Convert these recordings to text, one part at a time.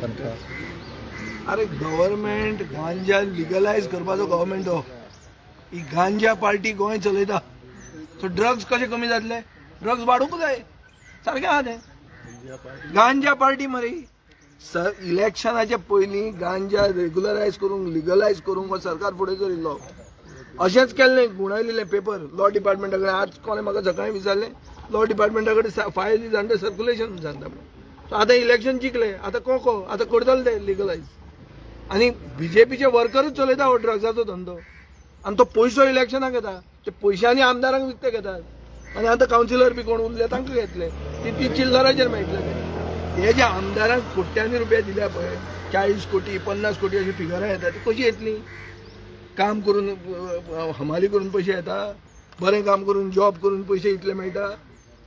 तांकां? अरे गव्हर्मेंट गांजा लिगलायज करपाचो गव्हर्मेंट हो. ही गांजा पार्टी गोंय चलयता. सो ड्रग्स कशे कमी जातले? ड्रग्स वाडूंक जाय. सारकें आहा तें. गांजा पार्टी मरे. इलेक्शनाच्या पयलीं गांजा रेग्युलरायज करूंक लिगलायज करूंक हो सरकार फुडें चलिल्लो. अशेंच केल्लें गुणायलें पेपर लॉ डिपार्टमेंटा कडेन. आज कोणें म्हाका सकाळीं विचारलें लॉ डिपार्टमेंटा कडेन फायल इज अंडर सर्क्युलेशन सांगता म्हणून. सो आतां इलेक्शन जिखलें. आतां कोको आतां करतले ते लिगलायज. आनी बीजेपीचे वर्करूच चलयता हो ड्रग्साचो धंदो. आनी तो पयसो इलेक्शनाक येता. ते पयशांनी आमदारांक विकते घेतात. आनी आतां कावन्सिलर बी कोण उरले तांकां घेतले. ती चिल्लराचेर मेळटले ते. हे जे आमदारांक कोट्यांनी रुपया दिल्या पळय 40 कोटी 50 कोटी अशी फिगरां येतात ती कशी येतली? काम करून हमाली करून पयशे येता. बरें काम करून जॉब करून पयशे इतले मेळटा.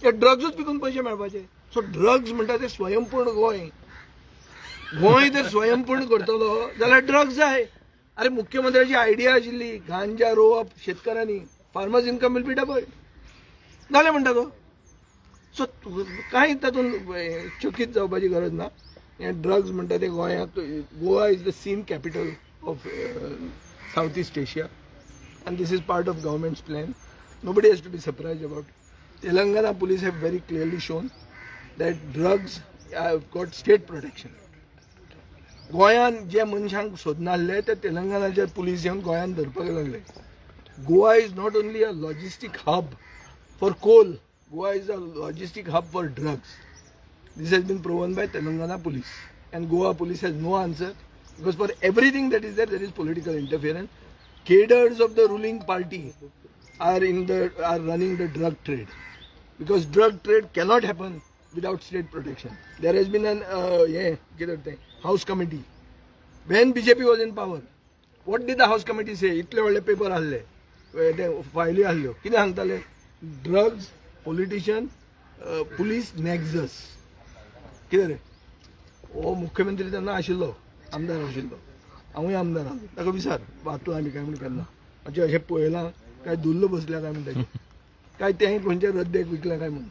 ते ड्रग्सूच विकून पयशे मेळपाचे. सो ड्रग्स म्हणटा ते स्वयंपूर्ण गोंय. गोंय जर स्वयंपूर्ण करतलो जाल्यार ड्रग्स जाय. अरे मुख्यमंत्र्याची आयडिया आशिल्ली गांजा रोवप शेतकारांनी. Farmers income will be double. जालें म्हणटा तो. सो कांय तातूंत चकीत जावपाची गरज ना. हे ड्रग्स म्हणटा ते गोंयांत Goa is the scene capital of South East Asia, and this is part of government's plan. Nobody has to be surprised about it. Telangana police have very clearly shown that drugs have got state protection. गोंयान जे मनशांक सोदनासले ते तेलंगणाचे police येवन गोंयान धरपाक लागले. Goa is not only a logistic hub for coal. Goa is a logistic hub for drugs. This has been proven by Telangana police, and Goa police has no answer. Because for everything that is there is political interference. Cadres of the ruling party are running the drug trade, because drug trade cannot happen without state protection. There has been an house committee when BJP was in power. What did the house committee say? इतले व्हडले paper आसले, फायली आसल्यो. कितें सांगताले? Drugs, politician, police nexus. कितें रे? हो मुख्यमंत्री तेन्ना आशिल्लो, आमदार आशिल्लो. हांवूय आमदार आहा. ताका विचार वाचलो आमी काय म्हण केन्ना. अशें पळयलां काय दुल्ल बसल्या काय म्हणटा काय तें खंयच्या रद्देक विकल्या काय म्हणून.